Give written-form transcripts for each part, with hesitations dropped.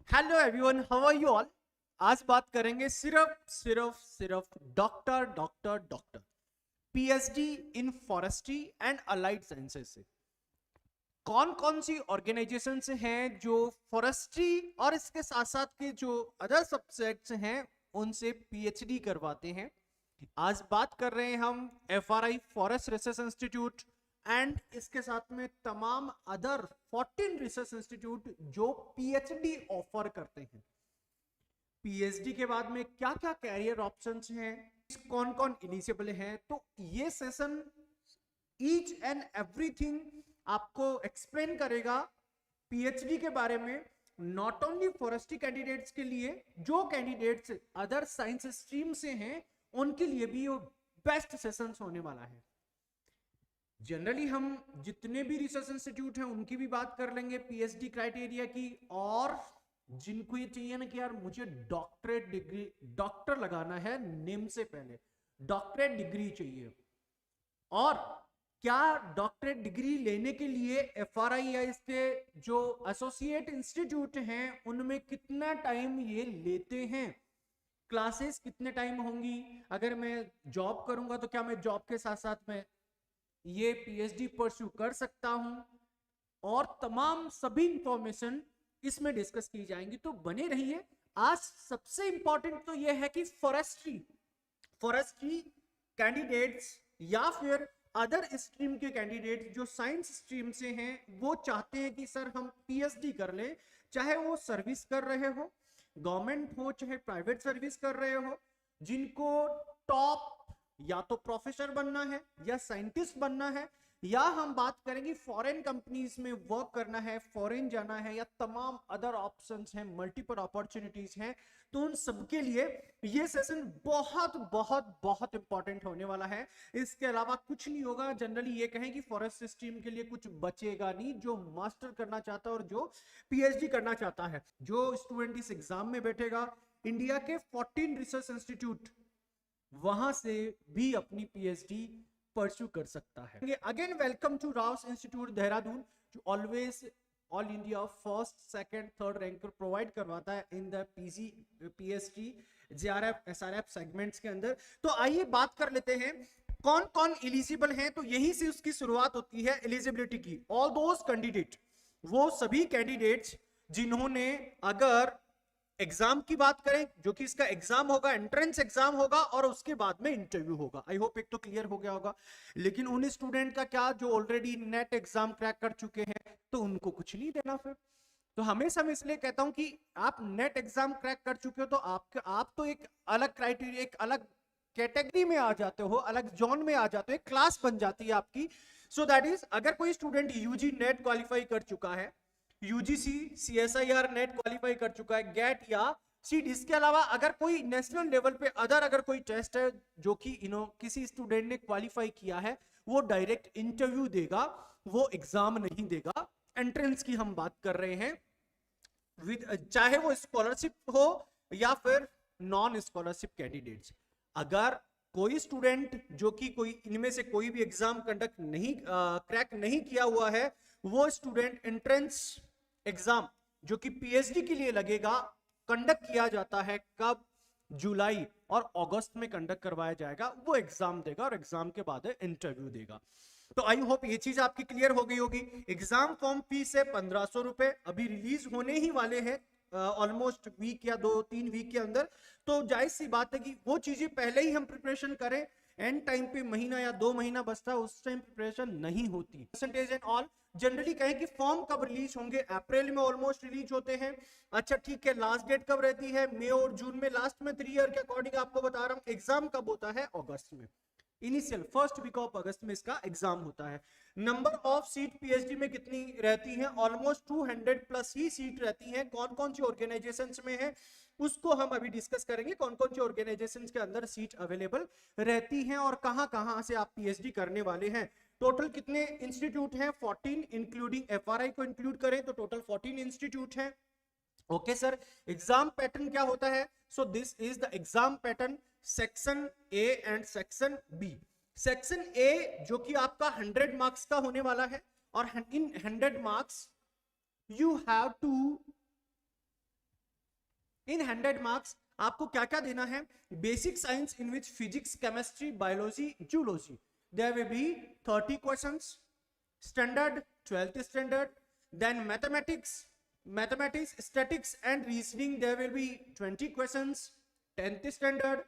Hello everyone, how are you all. आज बात करेंगे सिर्फ doctor doctor doctor PhD in forestry and allied sciences से कौन कौन सी ऑर्गेनाइजेशन हैं जो फॉरेस्ट्री और इसके साथ साथ के जो अदर सब्जेक्ट्स हैं उनसे पीएचडी करवाते हैं। आज बात कर रहे हैं हम FRI forest research institute and इसके साथ में तमाम अदर 14 रिसर्च इंस्टीट्यूट जो पीएचडी ऑफर करते हैं। पीएचडी के बाद में क्या क्या कैरियर ऑप्शंस हैं, कौन कौन एलिजिबल हैं, तो ये सेशन ईच एंड एवरीथिंग आपको एक्सप्लेन करेगा पीएचडी के बारे में। नॉट ओनली फॉरेस्ट्री कैंडिडेट्स के लिए, जो कैंडिडेट्स अदर साइंस स्ट्रीम से हैं उनके लिए भी वो बेस्ट सेशंस होने वाला है। जनरली हम जितने भी रिसर्च इंस्टीट्यूट हैं उनकी भी बात कर लेंगे पीएचडी क्राइटेरिया की, और जिनको ये चाहिए ना कि यार मुझे डॉक्टरेट डिग्री, डॉक्टर लगाना है नेम से पहले डॉक्टरेट डिग्री चाहिए, और क्या डॉक्टरेट डिग्री लेने के लिए एफआरआई या इसके जो एसोसिएट इंस्टीट्यूट हैं उनमें कितना टाइम ये लेते हैं, क्लासेस कितने टाइम होंगी, अगर मैं जॉब करूंगा तो क्या मैं जॉब के साथ साथ में ये पीएचडी परस्यू कर सकता हूं, और तमाम सभी इंफॉर्मेशन इसमें डिस्कस की जाएंगी। तो बने रहिए। आज सबसे इंपॉर्टेंट तो यह है कि फॉरेस्ट्री कैंडिडेट्स या फिर अदर स्ट्रीम के कैंडिडेट्स जो साइंस स्ट्रीम से हैं वो चाहते हैं कि सर हम पीएचडी कर लें, चाहे वो सर्विस कर रहे हो, गवर्नमेंट हो चाहे प्राइवेट सर्विस कर रहे हो, जिनको टॉप या तो प्रोफेसर बनना है या साइंटिस्ट बनना है, या हम बात करेंगे फॉरेन कंपनीज में वर्क करना है, फॉरेन जाना है, या तमाम अदर ऑप्शंस हैं, मल्टीपल अपॉर्चुनिटीज हैं। तो उन सबके लिए ये सेशन बहुत बहुत बहुत इंपॉर्टेंट होने वाला है। इसके अलावा कुछ नहीं होगा। जनरली ये कहें कि फॉरेस्ट स्ट्रीम के लिए कुछ बचेगा नहीं, जो मास्टर करना चाहता है और जो पीएचडी करना चाहता है, जो स्टूडेंट इस एग्जाम में बैठेगा, इंडिया के 14 रिसर्च इंस्टीट्यूट वहां से भी अपनी पीएचडी परस्यू कर सकता है। Again welcome to Rau's institute Dehradun, जो always all India first second third ranker provide करवाता है in the PG PhD JRF SRF segments के अंदर। तो आइए बात कर लेते हैं कौन कौन एलिजिबल हैं। तो यहीं से उसकी शुरुआत होती है एलिजिबिलिटी की। ऑल दोस कैंडिडेट, वो सभी कैंडिडेट्स जिन्होंने, अगर एग्जाम की बात करें, जो कि इसका एग्जाम होगा, एंट्रेंस एग्जाम होगा और उसके बाद में इंटरव्यू होगा। आई होप एक तो क्लियर हो गया होगा। लेकिन उन स्टूडेंट का क्या जो ऑलरेडी नेट एग्जाम क्रैक कर चुके हैं, तो उनको कुछ नहीं देना फिर। तो हमेशा मैं इसलिए कहता हूं कि आप नेट एग्जाम क्रैक कर चुके हो तो आप तो एक अलग क्राइटेरिया, एक अलग कैटेगरी में आ जाते हो, अलग जोन में आ जाते हो, एक क्लास बन जाती है आपकी। सो दैट इज, अगर कोई स्टूडेंट यूजी नेट क्वालिफाई कर चुका है, यूजीसी सीएसआईआर नेट क्वालिफाई कर चुका है, गेट या सीट, इसके अलावा अगर कोई नेशनल लेवल पे अदर अगर कोई टेस्ट है जो कि किसी स्टूडेंट ने क्वालिफाई किया है, वो डायरेक्ट इंटरव्यू देगा, वो एग्जाम नहीं देगा। एंट्रेंस की हम बात कर रहे हैं, विद चाहे वो स्कॉलरशिप हो या फिर नॉन स्कॉलरशिप कैंडिडेट्स। अगर कोई स्टूडेंट जो कि कोई इनमें से कोई भी एग्जाम कंडक्ट नहीं क्रैक नहीं किया हुआ है, वो स्टूडेंट एंट्रेंस एग्जाम जो कि पीएचडी के लिए लगेगा, कंडक्ट किया जाता है कब, जुलाई और अगस्त में कंडक्ट करवाया जाएगा, वो एग्जाम देगा और एग्जाम के बाद इंटरव्यू देगा। तो आई होप ये चीज आपकी क्लियर हो गई होगी। एग्जाम फॉर्म फीस है 1500 रुपए, अभी रिलीज होने ही वाले हैं ऑलमोस्ट वीक या 2-3 वीक के अंदर। तो जायज सी बात है कि वो चीजें पहले ही हम प्रिपरेशन करें, एंड टाइम पे महीना या 2 महीना बचता है उस टाइम प्रिपरेशन नहीं होती। परसेंटेज एंड ऑल जनरली कहें कि फॉर्म कब रिलीज होंगे, अप्रैल में ऑलमोस्ट रिलीज होते हैं। अच्छा ठीक है, लास्ट डेट कब रहती है, मई और जून में, लास्ट में 3 ईयर के अकॉर्डिंग आपको बता रहा हूं। एग्जाम कब होता है, अगस्त में, initial first week of August में इसका एग्जाम होता है। नंबर ऑफ सीट पीएचडी में कितनी रहती है, ऑलमोस्ट 200 प्लस ही सीट रहती हैं। कौन कौन सी ऑर्गेनाइजेशंस में है उसको हम अभी डिस्कस करेंगे, कौन कौन सी ऑर्गेनाइजेशंस के अंदर सीट अवेलेबल रहती हैं और कहां कहां से आप पीएचडी करने वाले हैं। टोटल कितने इंस्टीट्यूट हैं, 14, इंक्लूडिंग एफआरआई को इंक्लूड करें तो टोटल 14 इंस्टीट्यूट हैं। ओके सर, एग्जाम पैटर्न क्या होता है, so this is the exam pattern, section A and section B. Section A जो कि आपका 100 मार्क्स का होने वाला है, और इन 100 marks you have to in 100 marks आपको क्या क्या देना है? Basic science in which physics, chemistry, biology, zoology, there will be 30 questions. Standard 12th standard, then mathematics, statics and reasoning, there will be 20 questions. 10th standard,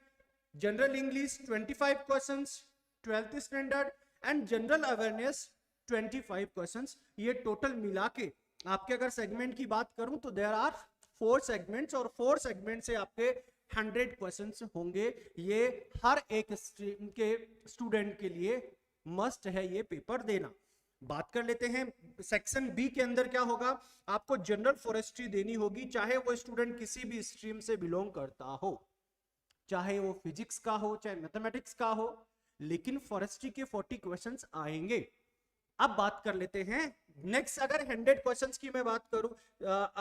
general English 25 questions. 12th standard and general awareness 25 questions. ये total मिला के आपके अगर segment की बात करूं तो there are 4 segments, और 4 सेगमेंट से आपके 100 क्वेश्चंस होंगे. ये हर एक स्ट्रीम के स्टूडेंट के लिए मस्ट है ये पेपर देना. बात कर लेते हैं सेक्शन बी के अंदर क्या होगा. आपको जनरल फॉरेस्ट्री देनी होगी, चाहे वो स्टूडेंट किसी भी स्ट्रीम से बिलोंग करता हो, चाहे वो फिजिक्स का हो, चाहे मैथमेटिक्स का हो, लेकिन फॉरेस्ट्री के 40 क्वेश्चंस आएंगे. अब बात कर लेते हैं नेक्स्ट. अगर 100 क्वेश्चंस की मैं बात करूं,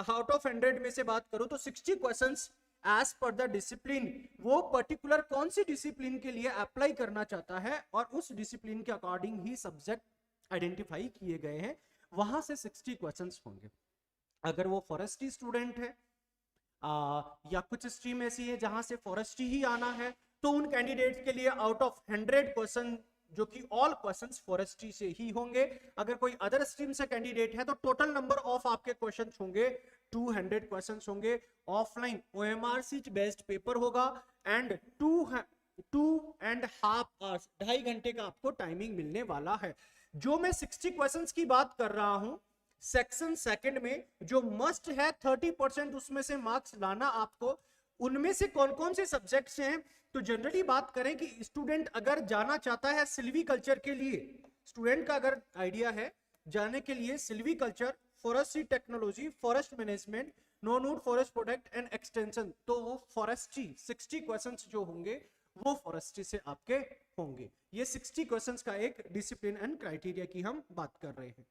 आउट ऑफ 100 में से बात करूं तो 60 questions as per the discipline, वो पर्टिकुलर कौन सी डिसिप्लिन के लिए अप्लाई करना चाहता है और उस डिसिप्लिन के अकॉर्डिंग ही सब्जेक्ट आइडेंटिफाई किए गए हैं, वहां से 60 क्वेश्चंस होंगे. अगर वो फॉरेस्ट्री स्टूडेंट है या कुछ स्ट्रीम ऐसी है जहां से फॉरेस्ट्री ही आना है, तो उन कैंडिडेट्स के लिए आउट ऑफ 100 क्वेश्चन, जो कि ऑल क्वेश्चंस फॉरेस्ट्री से ही होंगे. अगर कोई अदर स्ट्रीम से कैंडिडेट है तो टोटल नंबर ऑफ आपके क्वेश्चंस होंगे 200 क्वेश्चंस होंगे. ऑफलाइन OMR बेस्ड पेपर होगा एंड 2.5 आवर्स, 2.5 घंटे का आपको टाइमिंग मिलने वाला है. जो मैं 60 क्वेश्चंस की बात कर रहा हूं सेक्शन सेकंड में, जो मस्ट है 30% उसमें से मार्क्स लाना आपको, उनमें से कौन कौन से सब्जेक्ट्स हैं. तो जनरली बात करें कि स्टूडेंट अगर जाना चाहता है सिल्वीकल्चर के लिए, स्टूडेंट का अगर आइडिया है जाने के लिए silviculture, forestry technology, forest management, non would forest protect and extension, तो वो फॉरेस्ट्री 60 क्वेश्चंस जो होंगे वो फॉरेस्ट्री से आपके होंगे. ये 60 क्वेश्चंस का एक डिसिप्लिन एंड क्राइटेरिया की हम बात कर रहे हैं.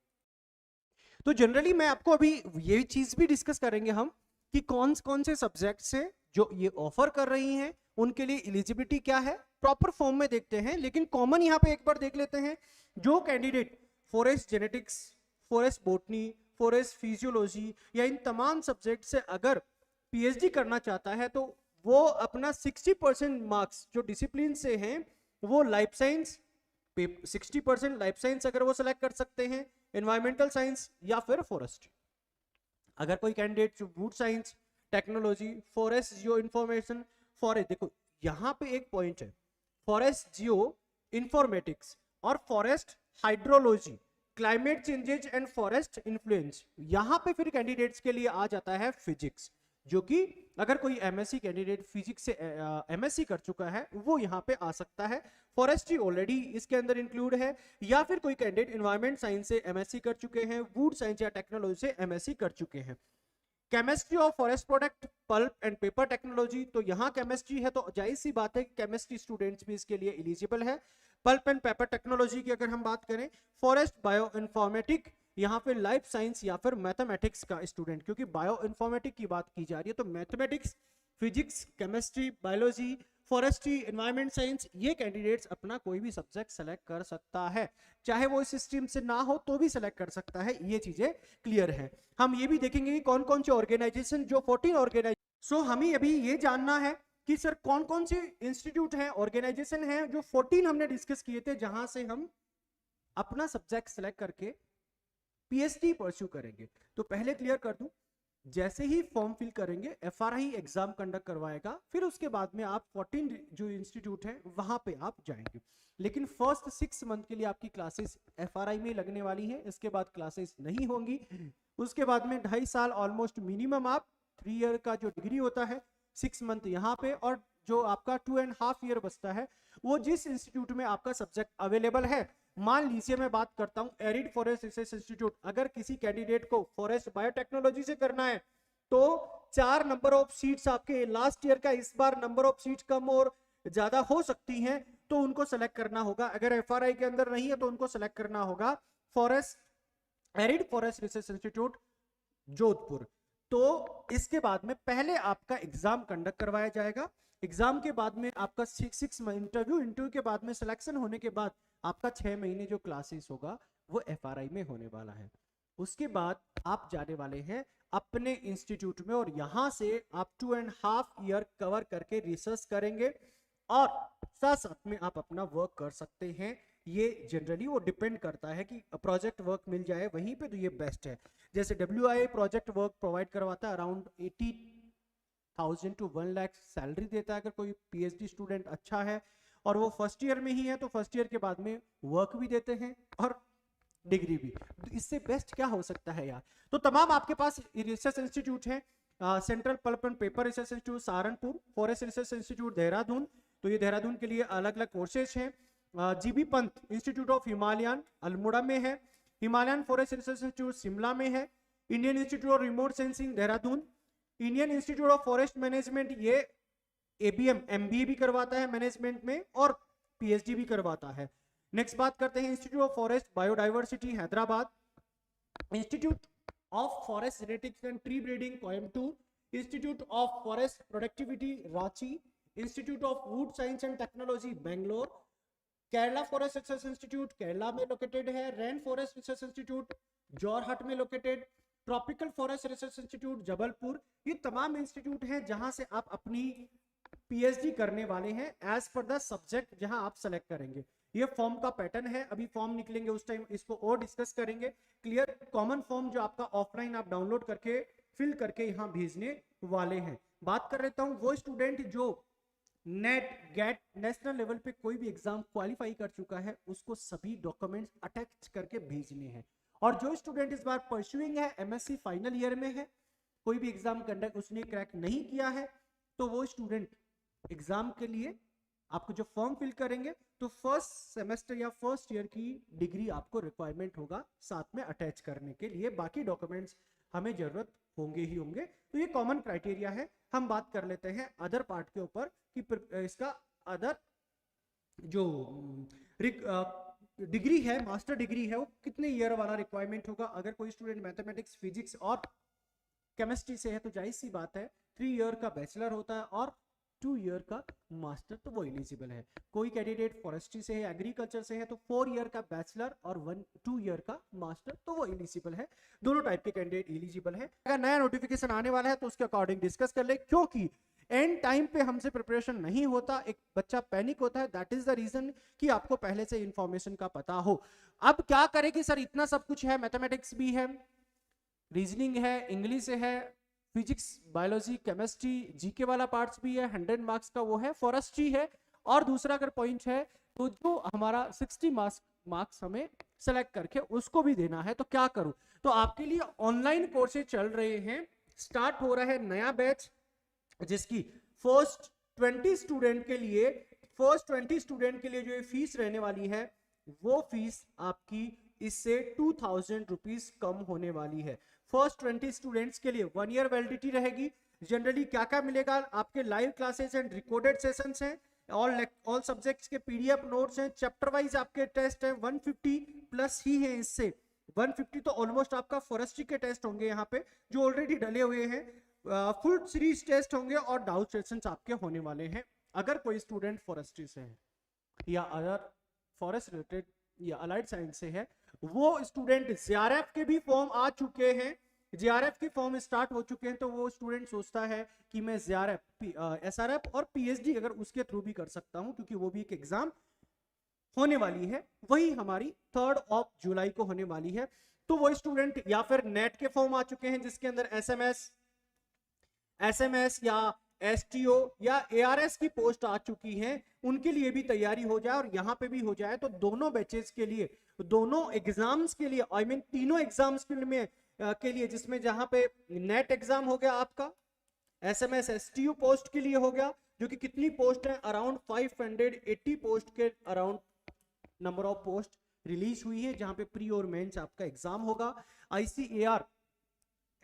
तो जनरली मैं आपको अभी ये चीज भी डिस्कस करेंगे हम कि कौन कौन से सब्जेक्ट्स हैं जो ये ऑफर कर रही हैं, उनके लिए एलिजिबिलिटी क्या है, प्रॉपर फॉर्म में देखते हैं. लेकिन कॉमन यहाँ पे एक बार देख लेते हैं. जो candidate forest genetics, forest botany, forest physiology या इन तमाम सब्जेक्ट से अगर पीएचडी करना चाहता है, तो वो अपना 60% मार्क्स जो डिसिप्लिन से हैं वो लाइफ साइंस, 60% लाइफ साइंस अगर वो सेलेक्ट कर सकते हैं, एनवायरमेंटल साइंस या फिर फॉरेस्ट. अगर कोई कैंडिडेट जो would science, technology, forest Jio information, forest, देखो यहां पे एक पॉइंट है, फॉरेस्ट जियो इंफॉर्मेटिक्स और forest hydrology, climate changes and forest influence, यहां पे फिर कैंडिडेट्स के लिए आ जाता है फिजिक्स, जो कि अगर कोई एमएससी कैंडिडेट फिजिक्स से एमएससी कर चुका है वो यहां पे आ सकता है. फॉरेस्ट्री ऑलरेडी इसके अंदर इंक्लूड है, या फिर कोई कैंडिडेट एनवायरमेंट साइंस से एमएससी कर चुके हैं, वुड साइंस या टेक्नोलॉजी से एमएससी कर चुके हैं. Chemistry of forest product, pulp and paper technology, तो यहाँ केमिस्ट्री है तो जाहिर सी बात है कि केमिस्ट्री स्टूडेंट्स भी इसके लिए एलिजिबल है. पल्प एंड पेपर टेक्नोलॉजी की अगर हम बात करें, फॉरेस्ट बायो इन्फॉर्मेटिक, यहाँ पे लाइफ साइंस या फिर मैथमेटिक्स का स्टूडेंट, क्योंकि बायो इन्फॉर्मेटिक की बात की जा रही है तो mathematics, physics, chemistry, biology, forestry, environment science, ये कैंडिडेट्स अपना कोई भी सब्जेक्ट सेलेक्ट कर सकता है, चाहे वो इस स्ट्रीम से ना हो तो भी सेलेक्ट कर सकता है. ये चीजें क्लियर है. हम ये भी देखेंगे कि कौन कौन से ऑर्गेनाइजेशन, जो 14 ऑर्गेनाइजेशन, सो हमें अभी ये जानना है कि सर कौन कौन से इंस्टीट्यूट हैं, ऑर्गेनाइजेशन हैं, जो 14 हमने डिस्कस किए थे, जहां से हम अपना सब्जेक्ट सेलेक्ट करके पीएचडी परस्यू करेंगे. तो पहले क्लियर कर दूं, जैसे ही फॉर्म फिल करेंगे एफआरआई एग्जाम कंडक्ट करवाएगा, फिर उसके बाद में आप 14 जो इंस्टीट्यूट है वहां पे आप जाएंगे. लेकिन फर्स्ट 6 मंथ के लिए आपकी क्लासेस एफआरआई में लगने वाली है, इसके बाद क्लासेस नहीं होंगी. उसके बाद में 2.5 साल ऑलमोस्ट मिनिमम आप 3 ईयर का जो डिग्री होता है, 6 मंथ यहाँ पे, और जो आपका 2.5 ईयर बचता है वो जिस इंस्टीट्यूट में आपका सब्जेक्ट अवेलेबल है. मान लीजिए मैं बात करता हूं एरिड फॉरेस्ट रिसर्च इंस्टीट्यूट, अगर किसी कैंडिडेट को फॉरेस्ट बायोटेक्नोलॉजी से करना है तो 4 नंबर ऑफ सीट्स आपके लास्ट ईयर का, इस बार नंबर ऑफ सीट्स कम और ज्यादा हो सकती हैं, तो उनको सेलेक्ट करना होगा. अगर एफआरआई के अंदर नहीं है तो उनको सेलेक्ट करना होगा forest arid forest research institute Jodhpur. तो इसके बाद में पहले आपका एग्जाम कंडक्ट करवाया जाएगा. एग्जाम के बाद में आपका 6 इंटरव्यू के बाद में सिलेक्शन होने के बाद आपका 6 महीने जो क्लासेस होगा वो एफआरआई में होने वाला है. उसके बाद आप जाने वाले हैं अपने इंस्टीट्यूट में, और यहां से आप 2.5 ईयर कवर करके रिसर्च करेंगे और साथ साथ में आप अपना वर्क कर सकते हैं। ये जनरली वो डिपेंड करता है कि प्रोजेक्ट वर्क मिल जाए वहीं पे, तो ये बेस्ट है। जैसे WIA प्रोजेक्ट वर्क प्रोवाइड करवाता है, अराउंड 80,000 to 1 लाख सैलरी देता है अगर कोई PhD स्टूडेंट अच्छा है और वो फर्स्ट ईयर में ही है, तो फर्स्ट ईयर के बाद में वर्क भी देते हैं और डिग्री भी। तो इससे बेस्ट क्या हो सकता है यार। तो तमाम आपके पास रिसर्च इंस्टीट्यूट है, central pulp and paper research institute Saharanpur, forest research institute Dehradun, तो ये देहरादून के लिए अलग अलग कोर्सेज हैं। GB Pant institute of Himalayan Almora में है, Himalayan forest research institute Shimla में है, Indian institute of remote sensing Dehradun, Indian institute of forest management, ये ABM MBA भी करवाता है मैनेजमेंट में और PhD भी करवाता है। नेक्स्ट बात करते हैं institute of forest biodiversity Hyderabad, institute of forest genetics and tree breeding Coimbatore, institute of forest productivity Ranchi, institute of wood science and technology Bangalore, Kerala forest research institute Kerala में लोकेटेड है, rain forest research institute Jorhat में located, tropical forest research institute Jabalpur. ये तमाम institute हैं जहां से आप अपनी PhD करने वाले हैं एज पर द सब्जेक्ट जहां आप सेलेक्ट करेंगे। ये फॉर्म का पैटर्न है, अभी फॉर्म निकलेंगे उस टाइम इसको और डिस्कस करेंगे। क्लियर, कॉमन फॉर्म जो आपका ऑफलाइन आप डाउनलोड करके फिल करके यहाँ भेजने वाले हैं। बात कर लेता हूँ वो स्टूडेंट जो नेट गेट नेशनल लेवल पे कोई भी एग्जाम क्वालिफाई कर चुका है, उसको सभी डॉक्यूमेंट्स अटैच करके भेजने हैं। और जो स्टूडेंट इस बार परस्यूइंग है, MSc फाइनल ईयर में है, कोई भी एग्जाम कंडक्ट उसने क्रैक नहीं किया है, तो वो स्टूडेंट एग्जाम के लिए आपको जो फॉर्म फिल करेंगे तो फर्स्ट सेमेस्टर या फर्स्ट ईयर की डिग्री आपको रिक्वायरमेंट होगा साथ में अटैच करने के लिए, बाकी डॉक्यूमेंट्स हमें जरूरत होंगे ही होंगे। तो ये कॉमन क्राइटेरिया है। हम बात कर लेते हैं अदर पार्ट के ऊपर कि इसका अदर जो डिग्री है, मास्टर डिग्री है, वो कितने ईयर वाला रिक्वायरमेंट होगा। अगर कोई स्टूडेंट मैथमेटिक्स फिजिक्स और केमिस्ट्री से है तो जाहिर सी बात है 3 ईयर का बैचलर होता है और 2 ईयर का मास्टर, तो वो एलिजिबल है। कोई कैंडिडेट फॉरेस्ट्री से है, एग्रीकल्चर से है, तो 4 ईयर का बैचलर और 2 ईयर का मास्टर, तो वो एलिजिबल है। दोनों टाइप के कैंडिडेट एलिजिबल है। अगर नया नोटिफिकेशन आने वाला है तो उसके अकॉर्डिंग डिस्कस कर ले, क्योंकि एंड टाइम पे हमसे प्रिपरेशन नहीं होता, एक बच्चा पैनिक होता है। दैट इज द रीजन कि आपको पहले से इंफॉर्मेशन का पता हो। अब क्या करें कि सर इतना सब कुछ है, मैथमेटिक्स भी है, रीजनिंग है, इंग्लिश है, फिजिक्स, बायोलॉजी, केमिस्ट्री, जीके वाला पार्ट्स भी है, 100 मार्क्स का वो है, फॉरेस्ट्री है, और दूसरा अगर पॉइंट है तो जो हमारा 60 मार्क्स हमें सेलेक्ट करके उसको भी देना है। तो क्या करूं, तो आपके लिए ऑनलाइन कोर्सेज चल रहे हैं। स्टार्ट हो रहा है नया बैच जिसकी फर्स्ट 20 स्टूडेंट के लिए जो फीस रहने वाली है, वो फीस आपकी इससे 2000 रुपीज कम होने वाली है। फर्स्ट 20 स्टूडेंट्स के लिए 1 ईयर वैलिडिटी रहेगी। जनरली क्या क्या मिलेगा, आपके live classes and recorded sessions हैं, ऑल सब्जेक्ट्स के PDF नोट्स हैं, चैप्टर वाइज आपके टेस्ट हैं, 150 प्लस ही है। इससे 150 तो ऑलमोस्ट आपका फॉरेस्ट्री के टेस्ट होंगे यहाँ पे जो ऑलरेडी डले हुए हैं, फुल सीरीज टेस्ट होंगे और डाउट सेशंस आपके होने वाले हैं। अगर कोई स्टूडेंट फॉरेस्ट्री से है या अदर फॉरेस्ट रिलेटेड या अलाइड साइंस से है, वो स्टूडेंट JRF के भी फॉर्म आ चुके हैं, JRF के फॉर्म स्टार्ट हो चुके हैं, तो वो स्टूडेंट सोचता है कि मैं JRF, SRF और PhD अगर उसके थ्रू भी कर सकता हूं, क्योंकि वो भी एक एग्जाम होने वाली है, वही हमारी 3 जुलाई को होने वाली है। तो वो स्टूडेंट या फिर नेट के फॉर्म आ चुके हैं जिसके अंदर SMS या STO या ARS की पोस्ट आ चुकी हैं, उनके लिए भी तैयारी हो जाए और यहाँ पे भी हो जाए। तो दोनों बैचेस के लिए, दोनों एग्जाम्स के लिए, आई मीन तीनों एग्जाम्स के लिए जिसमें जहां पे नेट एग्जाम हो गया आपका, SMS STO पोस्ट के लिए हो गया, जो कि कितनी पोस्ट है, अराउंड 580 पोस्ट के around number of post release हुई है, जहां पे प्री और मेंस आपका एग्जाम होगा। ICAR,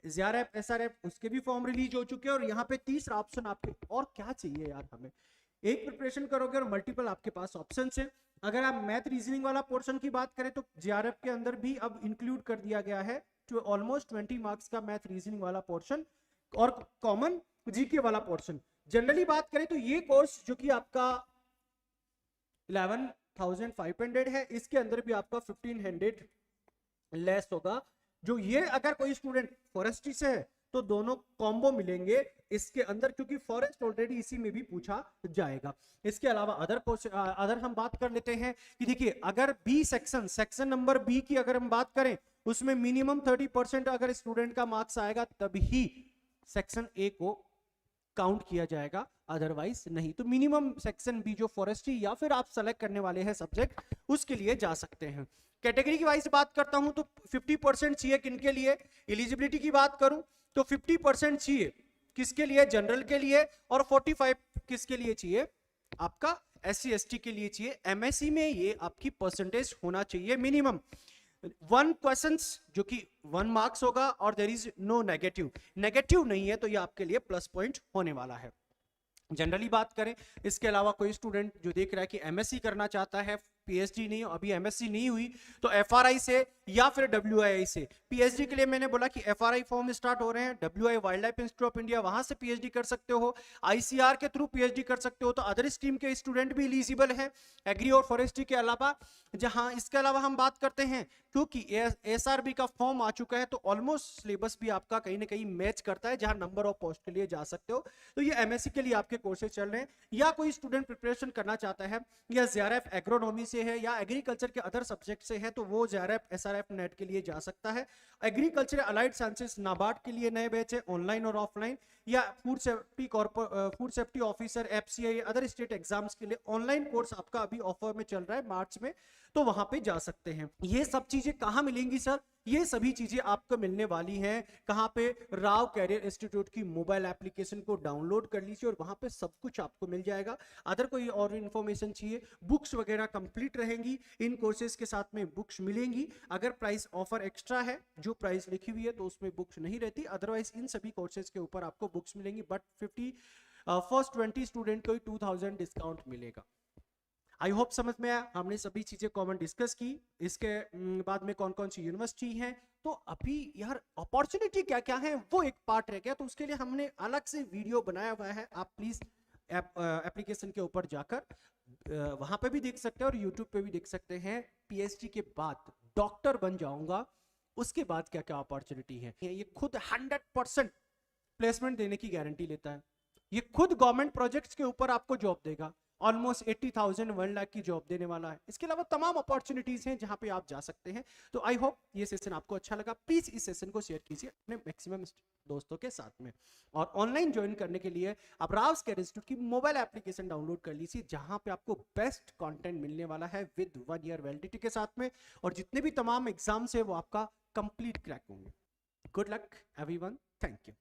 JRF, SRF उसके भी फॉर्म रिलीज हो चुके हैं। और यहाँ पे तीसरा ऑप्शन आपके, और क्या चाहिए यार हमें, एक प्रिपरेशन करोगे और मल्टीपल आपके पास ऑप्शंस हैं। अगर आप मैथ रीजनिंग वाला पोर्शन की बात करें तो JRF के अंदर भी अब इंक्लूड कर दिया गया है ऑलमोस्ट 20 मार्क्स का मैथ रीजनिंग वाला पोर्शन और कॉमन जीके वाला पोर्शन। जनरली बात करें तो ये कोर्स जो कि आपका 11,500 है, इसके अंदर भी आपका 1500 लेस होगा। जो ये अगर कोई स्टूडेंट फॉरेस्ट्री से है तो दोनों कॉम्बो मिलेंगे इसके अंदर, क्योंकि फॉरेस्ट ऑलरेडी इसी में भी पूछा जाएगा। इसके अलावा अदर हम बात कर लेते हैं कि देखिए अगर बी सेक्शन नंबर बी की अगर हम बात करें, उसमें मिनिमम 30% अगर स्टूडेंट का मार्क्स आएगा तभी सेक्शन ए को काउंट किया जाएगा, अदरवाइज नहीं। तो मिनिमम सेक्शन बी जो फॉरेस्ट्री या फिर आप सेलेक्ट करने वाले हैं सब्जेक्ट, उसके लिए जा सकते हैं। कैटेगरी की वाइज बात करता हूं तो 50% चाहिए किनके लिए, एलिजिबिलिटी की बात करूं तो 50% चाहिए किसके लिए, जनरल के लिए, और 45 किसके लिए चाहिए, आपका SC ST के लिए चाहिए। MSc में ये आपकी परसेंटेज होना चाहिए मिनिमम 1 क्वेश्चंस जो कि 1 मार्क्स होगा, और देयर इज नो नेगेटिव नहीं है तो ये आपके लिए प्लस पॉइंट होने वाला है। जनरली बात करें, इसके अलावा कोई स्टूडेंट जो देख रहा है कि MSc करना चाहता है, PhD नहीं, अभी MSc नहीं हुई, तो FRI से या फिर WII से। PhD के लिए मैंने बोला कि FRI फॉर्म स्टार्ट हो रहे हैं, WI wild life institute of India, वहां से PhD कर सकते हो, ICR के थ्रू PhD कर सकते हो। तो अदर स्ट्रीम के स्टूडेंट भी एलिजिबल है एग्री और फॉरेस्ट्री के अलावा। जहां इसके अलावा हम बात करते हैं, क्योंकि SRB का फॉर्म आ चुका है तो ऑलमोस्ट सिलेबस भी आपका कहीं ना कहीं मैच करता है, जहां नंबर ऑफ पोस्ट के लिए जा सकते हो। तो ये MSc के लिए आपके कोर्सेज चल रहे हैं, या कोई स्टूडेंट प्रिपरेशन करना चाहता है या JRF एग्रोनॉमी से है या एग्रीकल्चर के अदर सब्जेक्ट से है, तो वो JRF SRF नेट के लिए जा सकता है। एग्रीकल्चर अलाइड साइंसेस नाबार्ड के लिए नए बैच है, ऑनलाइन और ऑफलाइन, या food safety officer FCI other state exams के लिए ऑनलाइन कोर्स आपका अभी ऑफर में चल रहा है मार्च में, तो वहां पे जा सकते हैं। ये सब चीजें कहां मिलेंगी सर, ये सभी चीजें आपको मिलने वाली हैं कहां पे, राव कैरियर इंस्टीट्यूट की मोबाइल एप्लीकेशन को डाउनलोड कर लीजिए और वहां पे सब कुछ आपको मिल जाएगा। अदर कोई और इन्फॉर्मेशन चाहिए, बुक्स वगैरह कंप्लीट रहेंगी, इन कोर्सेज के साथ में बुक्स मिलेंगी। अगर प्राइस ऑफर एक्स्ट्रा है, जो प्राइस लिखी हुई है तो उसमें बुक्स नहीं रहती, अदरवाइज इन सभी कोर्सेज के ऊपर आपको बुक्स मिलेंगी। बट फर्स्ट 20 स्टूडेंट को 2000 डिस्काउंट मिलेगा। आई होप समझ में आया, हमने सभी चीजें कॉमन डिस्कस की। इसके बाद में कौन कौन सी यूनिवर्सिटी है, तो अभी यार अपॉर्चुनिटी क्या क्या है वो एक पार्ट रह गया, तो उसके लिए हमने अलग से वीडियो बनाया हुआ है। आप प्लीज एप्लीकेशन के ऊपर जाकर वहां पे भी देख सकते हैं और यूट्यूब पे भी देख सकते हैं। PhD के बाद डॉक्टर बन जाऊंगा, उसके बाद क्या क्या अपॉर्चुनिटी है, ये खुद 100% प्लेसमेंट देने की गारंटी लेता है। ये खुद गवर्नमेंट प्रोजेक्ट्स के ऊपर आपको जॉब देगा, ऑलमोस्ट 80,000 1 लाख की जॉब देने वाला है। इसके अलावा तमाम अपॉर्चुनिटीज हैं जहां पे आप जा सकते हैं। तो आई होप ये सेशन आपको अच्छा लगा। प्लीज इस सेशन को शेयर कीजिए अपने मैक्सिमम दोस्तों के साथ में, और ऑनलाइन ज्वाइन करने के लिए आप राव कैरियर इंस्टीट्यूट की मोबाइल एप्लीकेशन डाउनलोड कर लीजिए, जहां पे आपको बेस्ट कंटेंट मिलने वाला है विद 1 ईयर वैलिडिटी के साथ में, और जितने भी तमाम एग्जाम्स है वो आपका कंप्लीट क्रैक होंगे। Good luck everyone, thank you.